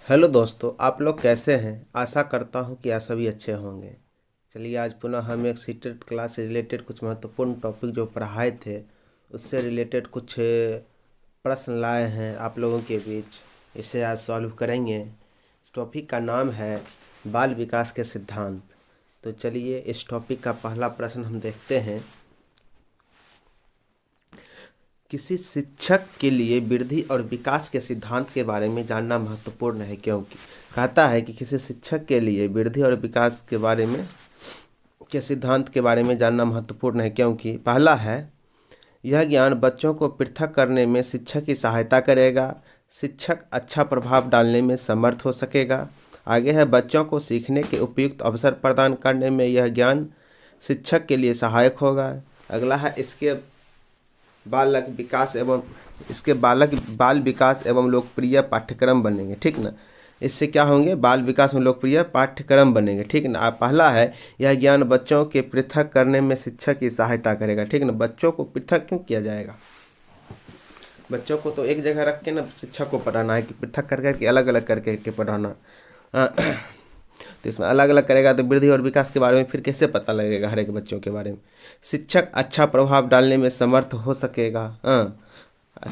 Hello दोस्तों, आप लोग कैसे हैं। आशा करता हूं कि आप सभी अच्छे होंगे। चलिए आज पुनः हम एक सीटेट क्लास से रिलेटेड कुछ महत्वपूर्ण टॉपिक जो पढ़ाए थे उससे रिलेटेड कुछ प्रश्न लाए हैं आप लोगों के बीच। इसे आज सॉल्व करेंगे। टॉपिक का नाम है बाल विकास के सिद्धांत। तो चलिए इस टॉपिक का पहला प्रश्न हम देखते हैं। किसी शिक्षक के लिए वृद्धि और विकास के सिद्धांत के बारे में जानना महत्वपूर्ण है, क्योंकि कहता है कि किसी शिक्षक के लिए वृद्धि और विकास के बारे में सिद्धांत के बारे में जानना महत्वपूर्ण है, क्योंकि पहला है यह ज्ञान बच्चों को पृथक करने में शिक्षक की सहायता करेगा। शिक्षक अच्छा प्रभाव डालने में समर्थ हो सकेगा। आगे है बच्चों को सीखने के उपयुक्त अवसर प्रदान करने में यह ज्ञान शिक्षक के लिए सहायक होगा। अगला है इसके बालक बाल विकास एवं लोकप्रिय पाठ्यक्रम बनेंगे, ठीक ना। इससे क्या होंगे, बाल विकास में लोकप्रिय पाठ्यक्रम बनेंगे, ठीक ना। पहला है यह ज्ञान बच्चों के पृथक करने में शिक्षक की सहायता करेगा, ठीक ना। बच्चों को पृथक क्यों किया जाएगा, बच्चों को तो एक जगह रख के ना शिक्षक को पढ़ाना है कि पृथक कर करके अलग अलग करके पढ़ाना। तो इसमें अलग अलग करेगा तो वृद्धि और विकास के बारे में फिर कैसे पता लगेगा हर एक बच्चों के बारे में। शिक्षक अच्छा प्रभाव डालने में समर्थ हो सकेगा।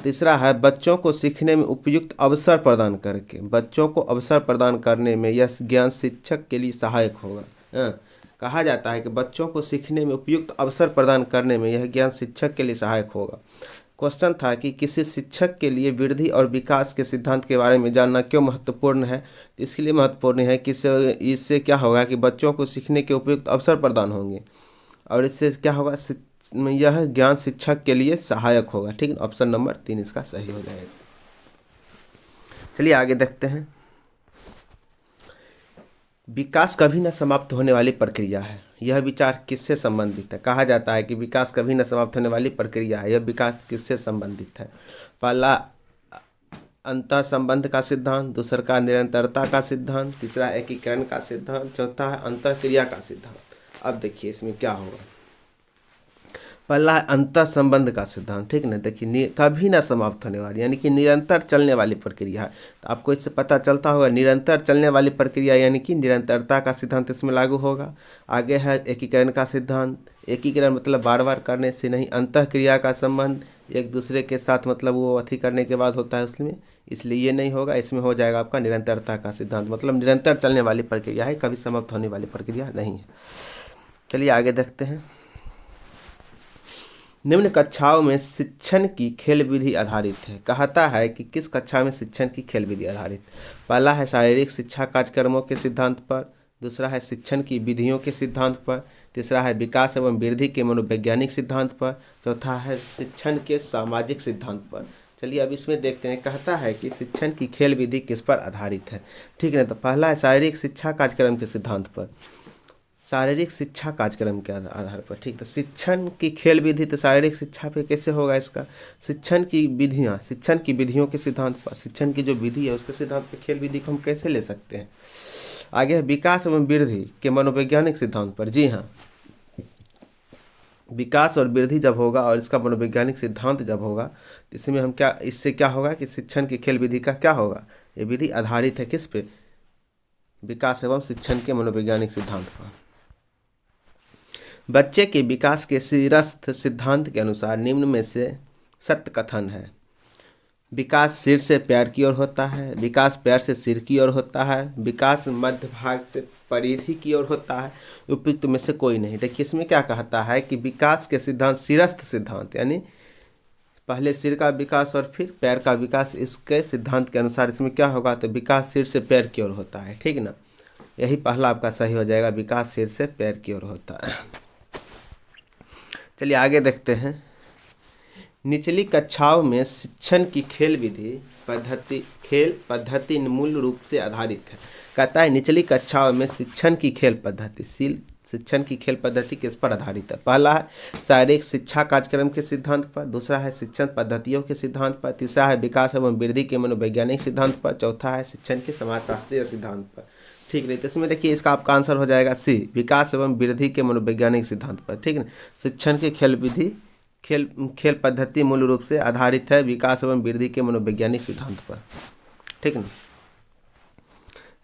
तीसरा है बच्चों को सीखने में उपयुक्त अवसर प्रदान करके, बच्चों को अवसर प्रदान करने में यह ज्ञान शिक्षक के लिए सहायक होगा। कहा जाता है कि बच्चों को सीखने में उपयुक्त अवसर प्रदान करने में यह ज्ञान शिक्षक के लिए सहायक होगा। क्वेश्चन था कि किसी शिक्षक के लिए वृद्धि और विकास के सिद्धांत के बारे में जानना क्यों महत्वपूर्ण है। तो इसके लिए महत्वपूर्ण है कि इससे क्या होगा कि बच्चों को सीखने के उपयुक्त अवसर प्रदान होंगे और इससे क्या होगा, यह ज्ञान शिक्षक के लिए सहायक होगा, ठीक है। ऑप्शन नंबर 3 इसका सही हो जाएगा। चलिए आगे देखते हैं। विकास कभी न समाप्त होने वाली प्रक्रिया है, यह विचार किससे संबंधित है। कहा जाता है कि विकास कभी न समाप्त होने वाली प्रक्रिया है, यह विकास किससे संबंधित है। पहला अंतः संबंध का सिद्धांत, दूसरा का निरंतरता का सिद्धांत, तीसरा एकीकरण का सिद्धांत, चौथा है अंतःक्रिया का सिद्धांत। अब देखिए इसमें क्या होगा। पहला है अंतः संबंध का सिद्धांत, ठीक ना। देखिए कभी ना समाप्त होने वाली यानी कि निरंतर चलने वाली प्रक्रिया है। तो आपको इससे पता चलता होगा निरंतर चलने वाली प्रक्रिया यानी कि निरंतरता का सिद्धांत इसमें लागू होगा। आगे है एकीकरण का सिद्धांत। एकीकरण मतलब बार बार करने से नहीं, अंतःक्रिया का संबंध एक दूसरे के साथ मतलब वो अथी करने के बाद होता है उसमें, इसलिए ये नहीं होगा। इसमें हो जाएगा आपका निरंतरता का सिद्धांत, मतलब निरंतर चलने वाली प्रक्रिया है, कभी समाप्त होने वाली प्रक्रिया नहीं है। चलिए आगे देखते हैं। निम्न कक्षाओं में शिक्षण की खेल विधि आधारित है। कहता है कि किस कक्षा में शिक्षण की खेल विधि आधारित। पहला है शारीरिक शिक्षा कार्यक्रमों के सिद्धांत पर, दूसरा है शिक्षण की विधियों के सिद्धांत पर, तीसरा है विकास एवं वृद्धि के मनोवैज्ञानिक सिद्धांत पर, चौथा है शिक्षण के सामाजिक सिद्धांत पर। चलिए अब इसमें देखते हैं। कहता है कि शिक्षण की खेल विधि किस पर आधारित है, ठीक है। तो पहला है शारीरिक शिक्षा कार्यक्रम के सिद्धांत पर, शारीरिक शिक्षा कार्यक्रम के आधार पर, ठीक। तो शिक्षण की खेल विधि तो शारीरिक शिक्षा पे कैसे होगा इसका। शिक्षण की विधियाँ, शिक्षण की विधियों के सिद्धांत पर, शिक्षण की जो विधि है उसके सिद्धांत पे खेल विधि को हम कैसे ले सकते हैं। आगे है विकास एवं वृद्धि के मनोवैज्ञानिक सिद्धांत पर। जी हाँ, विकास और वृद्धि जब होगा और इसका मनोवैज्ञानिक सिद्धांत जब होगा, इसमें हम क्या, इससे क्या होगा कि शिक्षण की खेल विधि का क्या होगा, ये विधि आधारित है किस पे, विकास एवं शिक्षण के मनोवैज्ञानिक सिद्धांत पर। बच्चे के विकास के सिरस्थ सिद्धांत के अनुसार निम्न में से सत्य कथन है। विकास सिर से पैर की ओर होता है, विकास पैर से सिर की ओर होता है, विकास मध्य भाग से परिधि की ओर होता है, उपयुक्त में से कोई नहीं। देखिए इसमें क्या कहता है कि विकास के सिद्धांत सिरस्थ सिद्धांत यानी पहले सिर का विकास और फिर पैर का विकास, इसके सिद्धांत के अनुसार इसमें क्या होगा, तो विकास सिर से पैर की ओर होता है, ठीक ना। यही पहला आपका सही हो जाएगा, विकास सिर से पैर की ओर होता है। चलिए आगे देखते हैं। निचली कक्षाओं में शिक्षण की खेल पद्धति मूल रूप से आधारित है। कहता है निचली कक्षाओं में शिक्षण की खेल पद्धति किस पर आधारित है। पहला है शारीरिक शिक्षा कार्यक्रम के सिद्धांत पर, दूसरा है शिक्षण पद्धतियों के सिद्धांत पर, तीसरा है विकास एवं वृद्धि के मनोवैज्ञानिक सिद्धांत पर, चौथा है शिक्षण के समाजशास्त्रीय सिद्धांत पर, ठीक नहीं। तो इसमें देखिए इसका आपका आंसर हो जाएगा सी, विकास एवं वृद्धि के मनोवैज्ञानिक सिद्धांत पर, ठीक है। शिक्षण की खेल विधि खेल पद्धति मूल रूप से आधारित है विकास एवं वृद्धि के मनोवैज्ञानिक सिद्धांत पर, ठीक ना।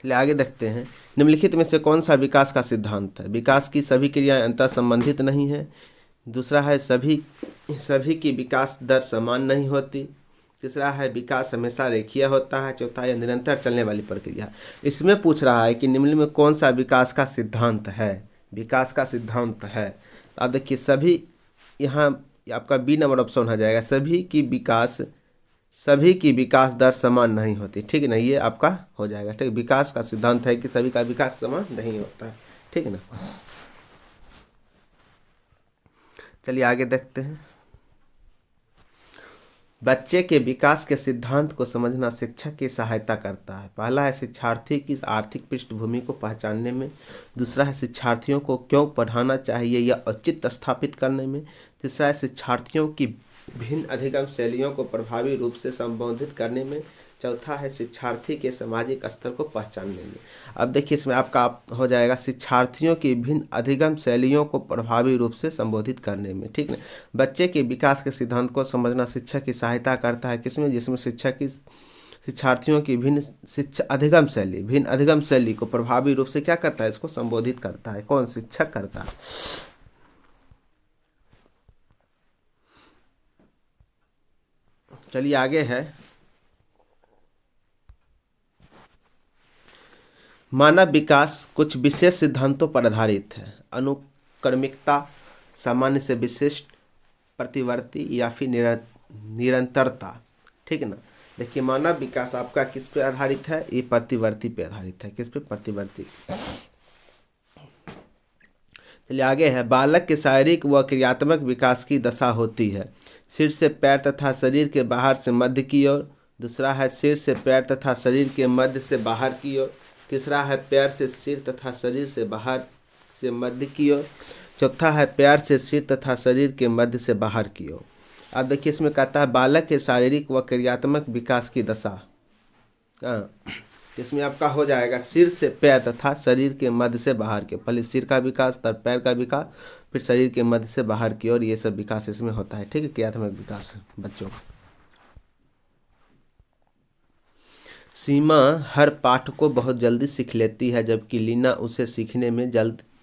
चलिए आगे देखते हैं। निम्नलिखित में से कौन सा विकास का सिद्धांत है? विकास की सभी क्रियाएं अंतः संबंधित नहीं है। दूसरा है सभी की विकास दर समान नहीं होती। तीसरा है विकास हमेशा रेखीय होता है। चौथा है निरंतर चलने वाली प्रक्रिया। इसमें पूछ रहा है कि निम्न में कौन सा विकास का सिद्धांत है? विकास का सिद्धांत है, तो आप देखिए सभी, यहाँ आपका बी नंबर ऑप्शन हो जाएगा। सभी की विकास दर समान नहीं होती, ठीक है ना, ये आपका हो जाएगा। ठीक, विकास का सिद्धांत है कि सभी का विकास समान नहीं होता है, ठीक है ना। चलिए आगे देखते हैं। बच्चे के विकास के सिद्धांत को समझना शिक्षक की सहायता करता है। पहला है शिक्षार्थी की आर्थिक पृष्ठभूमि को पहचानने में। दूसरा है शिक्षार्थियों को क्यों पढ़ाना चाहिए या औचित्य स्थापित करने में। तीसरा है शिक्षार्थियों की भिन्न अधिगम शैलियों को प्रभावी रूप से संबोधित करने में। चौथा है शिक्षार्थी के सामाजिक स्तर को पहचानने में। अब देखिए इसमें आपका हो जाएगा शिक्षार्थियों की भिन्न अधिगम शैलियों को प्रभावी रूप से संबोधित करने में, ठीक है। बच्चे के विकास के सिद्धांत को समझना शिक्षक की सहायता करता है, किसमें? जिसमें शिक्षार्थियों की भिन्न अधिगम शैली को प्रभावी रूप से क्या करता है? इसको संबोधित करता है। कौन? शिक्षक करता है। चलिए आगे है। मानव विकास कुछ विशेष सिद्धांतों पर आधारित है। अनुक्रमिकता, सामान्य से विशिष्ट, प्रतिवर्ती या फिर निरंतरता, ठीक है ना। देखिए मानव विकास आपका किस पे आधारित है? ये प्रतिवर्ती पे आधारित है। किस पे? प्रतिवर्ती। चलिए आगे है। बालक के शारीरिक व क्रियात्मक विकास की दशा होती है सिर से पैर तथा शरीर के बाहर से मध्य की ओर। दूसरा है सिर से पैर तथा शरीर के मध्य से बाहर की ओर। तीसरा है पैर से सिर तथा शरीर से बाहर से मध्य की ओर। चौथा है पैर से सिर तथा शरीर के मध्य से बाहर की ओर। अब देखिए इसमें कहता है बालक के शारीरिक व क्रियात्मक विकास की दशा। इसमें आपका हो जाएगा सिर से पैर तथा शरीर के मध्य से बाहर के। पहले सिर का विकास, तब पैर का विकास, फिर शरीर के मध्य से बाहर की ओर, ये सब विकास इसमें होता है, ठीक है। क्रियात्मक विकास है बच्चों का। सीमा हर पाठ को बहुत जल्दी सीख लेती है, जबकि लीना उसे सीखने में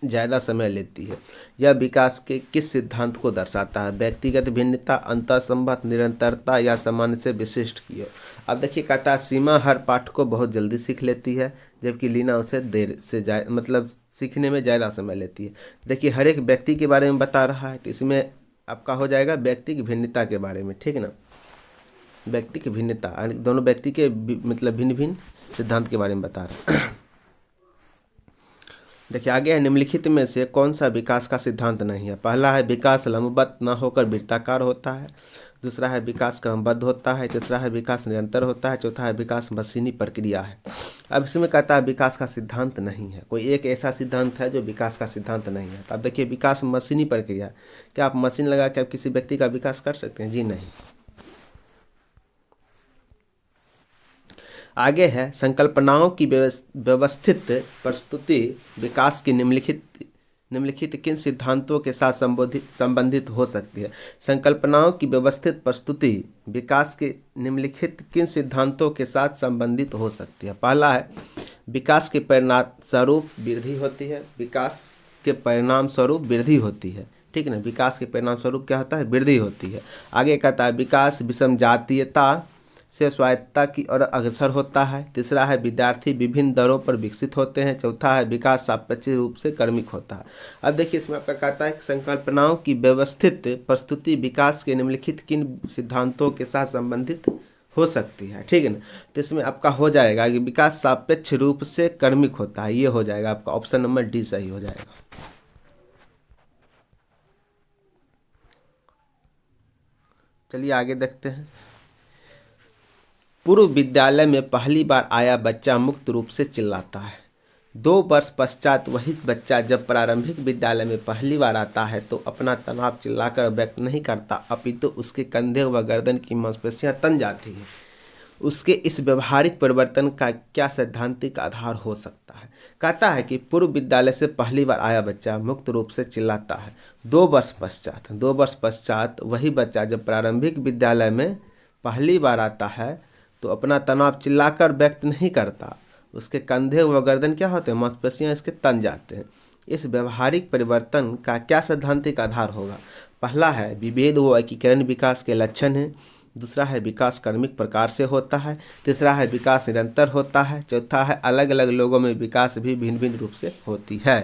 ज़्यादा समय लेती है। यह विकास के किस सिद्धांत को दर्शाता है? व्यक्तिगत भिन्नता, अंतःसंबंध, निरंतरता या सामान्य से विशिष्ट की ओर। अब देखिए कहता है सीमा हर पाठ को बहुत जल्दी सीख लेती है, जबकि लीना उसे देर से मतलब सीखने में ज़्यादा समय लेती है। देखिए हर एक व्यक्ति के बारे में बता रहा है, तो इसमें आपका हो जाएगा व्यक्ति की भिन्नता के बारे में, ठीक है ना। व्यक्ति की भिन्नता, दोनों व्यक्ति के मतलब भिन्न भिन्न सिद्धांत के बारे में बता रहे हैं। देखिए आगे है। निम्नलिखित में से कौन सा विकास का सिद्धांत नहीं है? पहला है विकास लंबवत न होकर वृत्ताकार होता है। दूसरा है विकास क्रमबद्ध होता है। तीसरा है विकास निरंतर होता है। चौथा है विकास मशीनी प्रक्रिया है। अब इसमें कहता है विकास का सिद्धांत नहीं है। कोई एक ऐसा सिद्धांत है जो विकास का सिद्धांत नहीं है। तो अब देखिए विकास मशीनी प्रक्रिया, क्या आप मशीन लगा के आप किसी व्यक्ति का विकास कर सकते हैं? जी नहीं। आगे है संकल्पनाओं की व्यवस्थित प्रस्तुति विकास की निम्नलिखित किन सिद्धांतों के साथ संबंधित हो सकती है? संकल्पनाओं की व्यवस्थित प्रस्तुति विकास के निम्नलिखित किन सिद्धांतों के साथ संबंधित हो सकती है? पहला है विकास के परिणाम स्वरूप वृद्धि होती है। विकास के परिणाम स्वरूप वृद्धि होती है, ठीक है ना। विकास के परिणाम स्वरूप क्या होता है? वृद्धि होती है। आगे कहता है विकास विषम जातीयता से स्वायत्तता की ओर अग्रसर होता है। तीसरा है विद्यार्थी विभिन्न दरों पर विकसित होते हैं। चौथा है विकास सापेक्ष रूप से क्रमिक होता है। अब देखिए इसमें आपका कहता है कि संकल्पनाओं की व्यवस्थित प्रस्तुति विकास के निम्नलिखित किन सिद्धांतों के साथ संबंधित हो सकती है, ठीक है ना। तो इसमें आपका हो जाएगा कि विकास सापेक्ष रूप से क्रमिक होता है, ये हो जाएगा आपका ऑप्शन नंबर डी सही हो जाएगा। चलिए आगे देखते हैं। पूर्व विद्यालय में पहली बार आया बच्चा मुक्त रूप से चिल्लाता है। 2 वर्ष पश्चात वही बच्चा जब प्रारंभिक विद्यालय में पहली बार आता है तो अपना तनाव चिल्लाकर व्यक्त नहीं करता, अपितु उसके कंधे व गर्दन की मांसपेशियां तन जाती हैं। उसके इस व्यवहारिक परिवर्तन का क्या सैद्धांतिक आधार हो सकता है? कहता है कि पूर्व विद्यालय से पहली बार आया बच्चा मुक्त रूप से चिल्लाता है। 2 वर्ष पश्चात वही बच्चा जब प्रारंभिक विद्यालय में पहली बार आता है तो अपना तनाव चिल्लाकर व्यक्त नहीं करता, उसके कंधे व गर्दन क्या होते हैं, मांसपेशियां इसके तन जाते हैं। इस व्यवहारिक परिवर्तन का क्या सैद्धांतिक आधार होगा? पहला है विभेद व एकीकरण विकास के लक्षण हैं। दूसरा है विकास क्रमिक प्रकार से होता है। तीसरा है विकास निरंतर होता है। चौथा है अलग अलग लोगों में विकास भी भिन्न भिन्न रूप से होती है।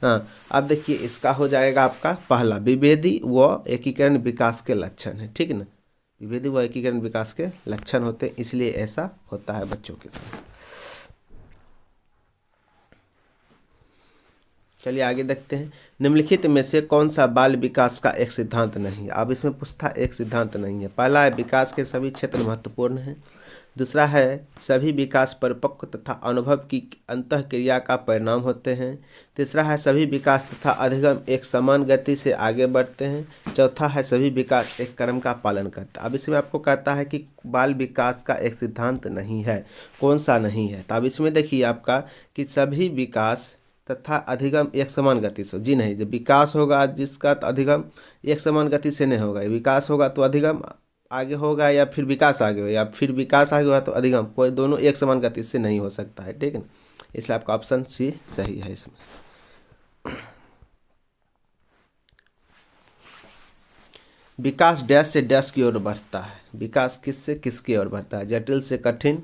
हाँ, अब देखिए इसका हो जाएगा आपका पहला विभेदी व एकीकरण विकास के लक्षण है, ठीक ना। विभेदी व एकीकरण विकास के लक्षण होते हैं, इसलिए ऐसा होता है बच्चों के साथ। चलिए आगे देखते हैं। निम्नलिखित में से कौन सा बाल विकास का एक सिद्धांत नहीं है? अब इसमें पूछता एक सिद्धांत नहीं है। पहला है विकास के सभी क्षेत्र महत्वपूर्ण हैं। दूसरा है सभी विकास परिपक्व तथा अनुभव की अंतःक्रिया का परिणाम होते हैं। तीसरा है सभी विकास तथा अधिगम एक समान गति से आगे बढ़ते हैं। चौथा है सभी विकास एक क्रम का पालन करता है। अब इसमें आपको कहता है कि बाल विकास का एक सिद्धांत नहीं है, कौन सा नहीं है? तो अब इसमें देखिए आपका कि सभी विकास तथा अधिगम एक समान गति से, जी नहीं, जब विकास होगा जिसका तो अधिगम एक समान गति से नहीं होगा। विकास होगा तो अधिगम आगे होगा, या फिर विकास आगे होगा, या फिर विकास आगे होगा तो अधिगम, कोई दोनों एक समान गति से नहीं हो सकता है, ठीक है ना। इसलिए आपका ऑप्शन सी सही है इसमें। विकास डैश से डैश की ओर बढ़ता है। विकास किससे किसकी ओर बढ़ता है? जटिल से कठिन,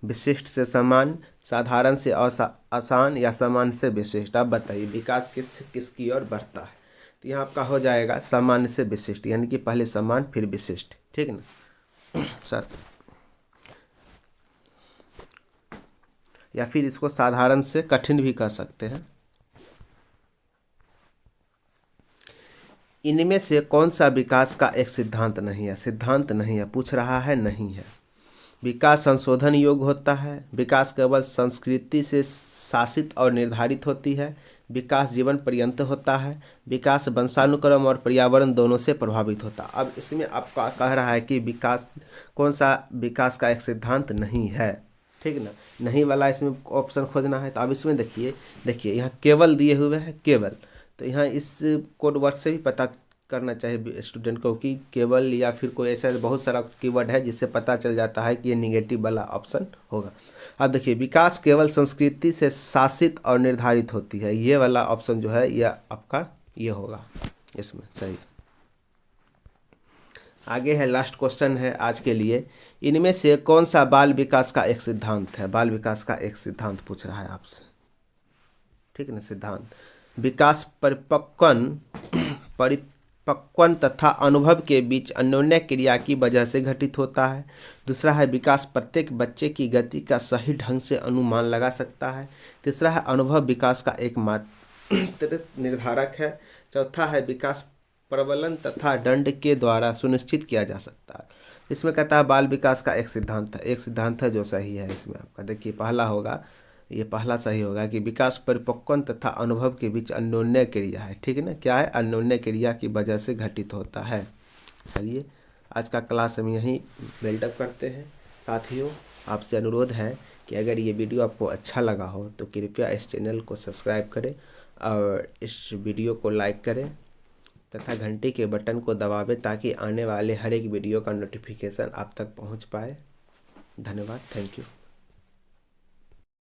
विशिष्ट से सामान्य, साधारण से आसान, या सामान्य से विशिष्ट। आप बताइए विकास किससे किसकी ओर बढ़ता है? तो यहाँ आपका हो जाएगा सामान्य से विशिष्ट, यानी कि पहले सामान्य फिर विशिष्ट, ठीक ना सर। या फिर इसको साधारण से कठिन भी कह सकते हैं। इनमें से कौन सा विकास का एक सिद्धांत नहीं है? सिद्धांत नहीं है, पूछ रहा है नहीं है। विकास संशोधन योग्य होता है। विकास केवल संस्कृति से शासित और निर्धारित होती है। विकास जीवन पर्यंत होता है। विकास वंशानुक्रम और पर्यावरण दोनों से प्रभावित होता है। अब इसमें आपका कह रहा है कि विकास कौन सा विकास का एक सिद्धांत नहीं है, ठीक ना। नहीं वाला इसमें ऑप्शन खोजना है। तो अब इसमें देखिए यहाँ केवल दिए हुए हैं, केवल। तो यहाँ इस कोड वर्ड से भी पता करना चाहिए स्टूडेंट को कि केवल, या फिर कोई ऐसा बहुत सारा कीवर्ड है जिससे पता चल जाता है कि ये निगेटिव वाला ऑप्शन होगा। अब देखिए विकास केवल संस्कृति से शासित और निर्धारित होती है, ये वाला ऑप्शन जो है यह आपका ये होगा इसमें सही। आगे है लास्ट क्वेश्चन है आज के लिए। इनमें से कौन सा बाल विकास का एक सिद्धांत है? बाल विकास का एक सिद्धांत पूछ रहा है आपसे, ठीक है ना। सिद्धांत विकास परिपक्वन तथा अनुभव के बीच अन्योन्य क्रिया की वजह से घटित होता है। दूसरा है विकास प्रत्येक बच्चे की गति का सही ढंग से अनुमान लगा सकता है। तीसरा है अनुभव विकास का एक मात्र निर्धारक है। चौथा है विकास प्रबलन तथा दंड के द्वारा सुनिश्चित किया जा सकता है। इसमें कहता है बाल विकास का एक सिद्धांत है, एक सिद्धांत है जो सही है इसमें आपका। देखिए पहला होगा, ये पहला सही होगा कि विकास परिपक्वन तथा अनुभव के बीच अन्योन्य क्रिया है, ठीक है ना। क्या है? अन्योन्य क्रिया की वजह से घटित होता है। चलिए आज का क्लास हम यहीं बिल्डअप करते हैं। साथियों आपसे अनुरोध है कि अगर ये वीडियो आपको अच्छा लगा हो तो कृपया इस चैनल को सब्सक्राइब करें और इस वीडियो को लाइक करें तथा घंटी के बटन को दबावें ताकि आने वाले हर एक वीडियो का नोटिफिकेशन आप तक पहुंच पाए। धन्यवाद, थैंक यू।